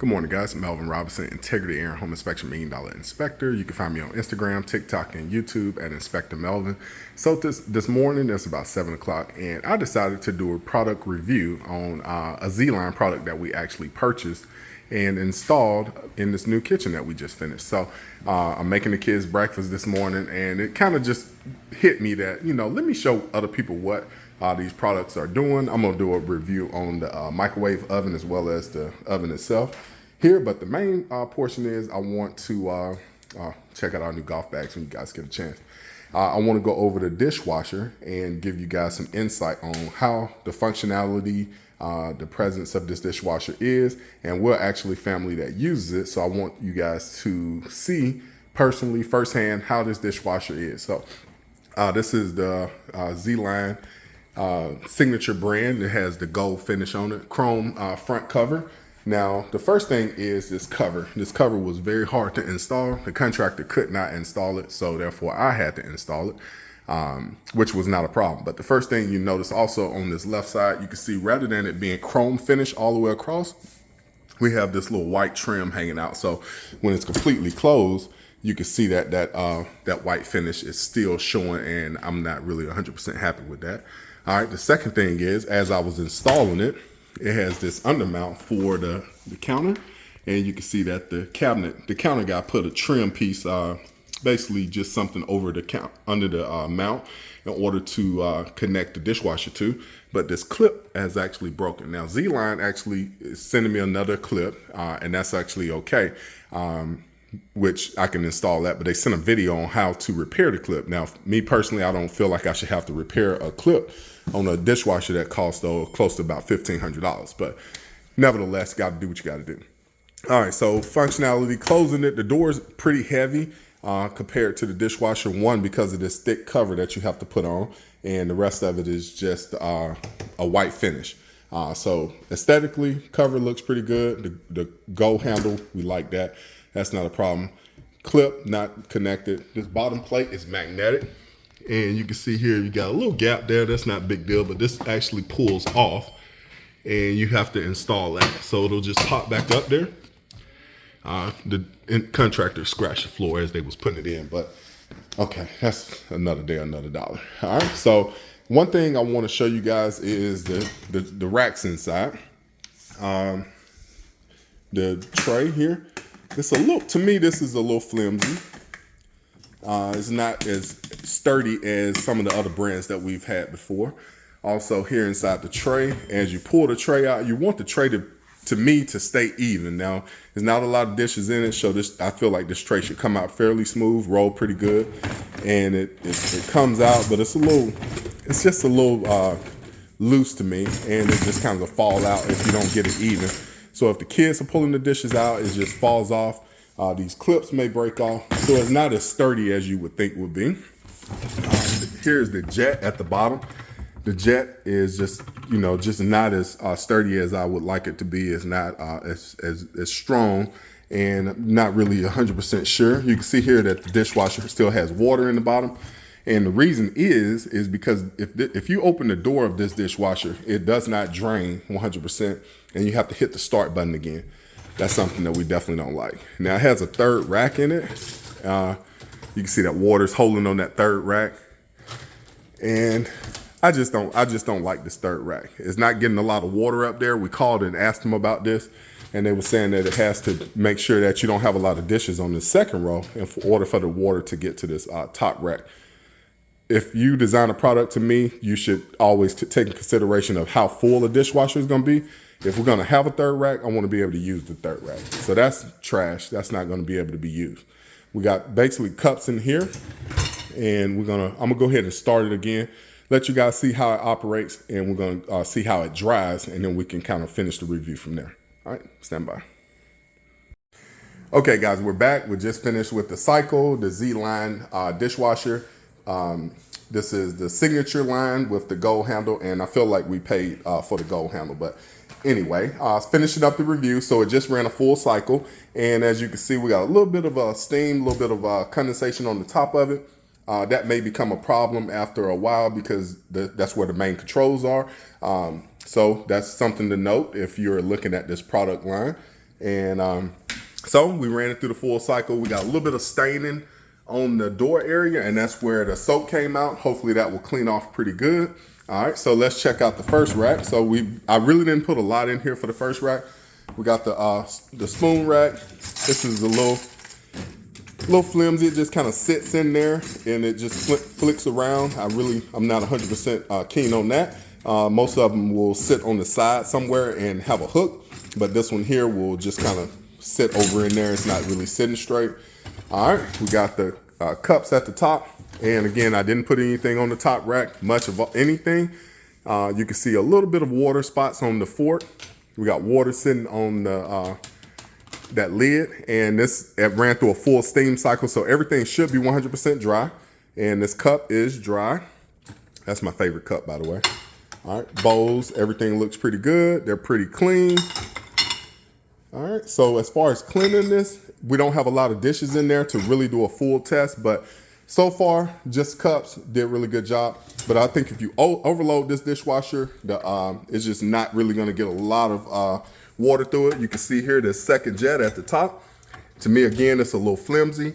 Good morning, guys. Melvin Robinson, Integrity Air and Home Inspection $1 Million Inspector. You can find me on Instagram, TikTok, and YouTube at Inspector Melvin. So this morning, it's about 7 o'clock, and I decided to do a product review on a Zline product that we actually purchased and installed in this new kitchen that we just finished. So I'm making the kids breakfast this morning, and it kind of just hit me that, let me show other people what these products are doing. I'm gonna do a review on the microwave oven as well as the oven itself here, but the main portion is I want to check out our new golf bags when you guys get a chance. I want to go over the dishwasher and give you guys some insight on how the functionality, the presence of this dishwasher is, and we're actually family that uses it. So I want you guys to see personally, firsthand, how this dishwasher is. So this is the Zline signature brand. It has the gold finish on it, chrome front cover. Now, the first thing is this cover. This cover was very hard to install. The contractor could not install it, so therefore I had to install it, which was not a problem. But the first thing you notice also on this left side, you can see rather than it being chrome finish all the way across, we have this little white trim hanging out. So when it's completely closed, you can see that that white finish is still showing, and I'm not really 100% happy with that. All right, the second thing is, as I was installing it, it has this undermount for the counter, and you can see that the counter guy put a trim piece, basically just something over the under the mount in order to connect the dishwasher to. But this clip has actually broken. Now Zline actually is sending me another clip, and that's actually okay, which I can install that. But they sent a video on how to repair the clip. Now, me personally, I don't feel like I should have to repair a clip on a dishwasher that costs close to about $1,500. But nevertheless, got to do what you got to do. All right, so functionality, closing it. The door is pretty heavy compared to the dishwasher. One, because of this thick cover that you have to put on, and the rest of it is just a white finish. So aesthetically, cover looks pretty good. The gold handle, we like that. That's not a problem. Clip not connected. This bottom plate is magnetic. And you can see here, you got a little gap there. That's not a big deal, but this actually pulls off and you have to install that. So it'll just pop back up there. The contractor scratched the floor as they was putting it in, but okay, that's another day, another dollar. All right, so one thing I want to show you guys is the racks inside. The tray here, to me, this is a little flimsy. It's not as sturdy as some of the other brands that we've had before. Also here inside the tray, as you pull the tray out, you want the tray to me to stay even. Now, there's not a lot of dishes in it, so I feel like this tray should come out fairly smooth, roll pretty good, and it comes out, but it's just a little loose to me, and it just kind of fall out if you don't get it even. So if the kids are pulling the dishes out, it just falls off. These clips may break off, so it's not as sturdy as you would think would be. Here's the jet at the bottom. The jet is just not as sturdy as I would like it to be. It's not as strong, and not really 100% sure. You can see here that the dishwasher still has water in the bottom. And the reason is because if you open the door of this dishwasher, it does not drain 100%, and you have to hit the start button again. That's something that we definitely don't like. Now it has a third rack in it. You can see that water's holding on that third rack, and I just don't like this third rack. It's not getting a lot of water up there. We called and asked them about this, and they were saying that it has to make sure that you don't have a lot of dishes on the second row in order for the water to get to this top rack. If you design a product, to me, you should always take in consideration of how full a dishwasher is going to be. If we're going to have a third rack, I want to be able to use the third rack. So that's trash. That's not going to be able to be used. We got basically cups in here, and I'm going to go ahead and start it again, let you guys see how it operates, and we're going to see how it dries, and then we can kind of finish the review from there. All right, stand by. Okay, guys, we're back. We just finished with the cycle, the Zline dishwasher. This is the signature line with the gold handle, and I feel like we paid for the gold handle, but anyway, finishing up the review. So it just ran a full cycle, and as you can see, we got a little bit of steam, a little bit of condensation on the top of it. That may become a problem after a while because that's where the main controls are. So that's something to note if you're looking at this product line. And so we ran it through the full cycle. We got a little bit of staining on the door area, and that's where the soap came out. Hopefully that will clean off pretty good. All right, so let's check out the first rack. So I really didn't put a lot in here for the first rack. We got the spoon rack. This is a little flimsy. It just kind of sits in there and it just flicks around. I'm not 100% keen on that. Most of them will sit on the side somewhere and have a hook, but this one here will just kind of sit over in there. It's not really sitting straight. All right, we got the cups at the top. And again, I didn't put anything on the top rack, much of anything. You can see a little bit of water spots on the fork. We got water sitting on that lid, and it ran through a full steam cycle, so everything should be 100% dry. And this cup is dry. That's my favorite cup, by the way. All right, bowls, everything looks pretty good. They're pretty clean. All right, so as far as cleanliness, we don't have a lot of dishes in there to really do a full test, but so far, just cups did a really good job. But I think if you overload this dishwasher, it's just not really gonna get a lot of water through it. You can see here the second jet at the top. To me, again, it's a little flimsy.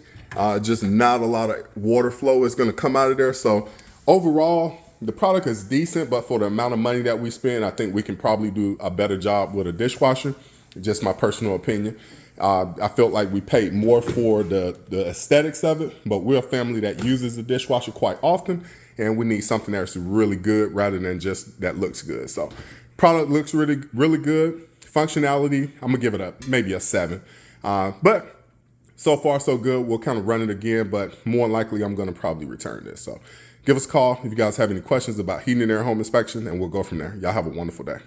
Just not a lot of water flow is gonna come out of there. So overall, the product is decent, but for the amount of money that we spend, I think we can probably do a better job with a dishwasher. Just my personal opinion. I felt like we paid more for the aesthetics of it, but we're a family that uses the dishwasher quite often, and we need something that's really good rather than just that looks good. So product looks really, really good. Functionality, I'm gonna give it maybe a 7. But so far so good. We'll kind of run it again, but more likely I'm gonna probably return this. So give us a call if you guys have any questions about heating and air home inspection, and we'll go from there. Y'all have a wonderful day.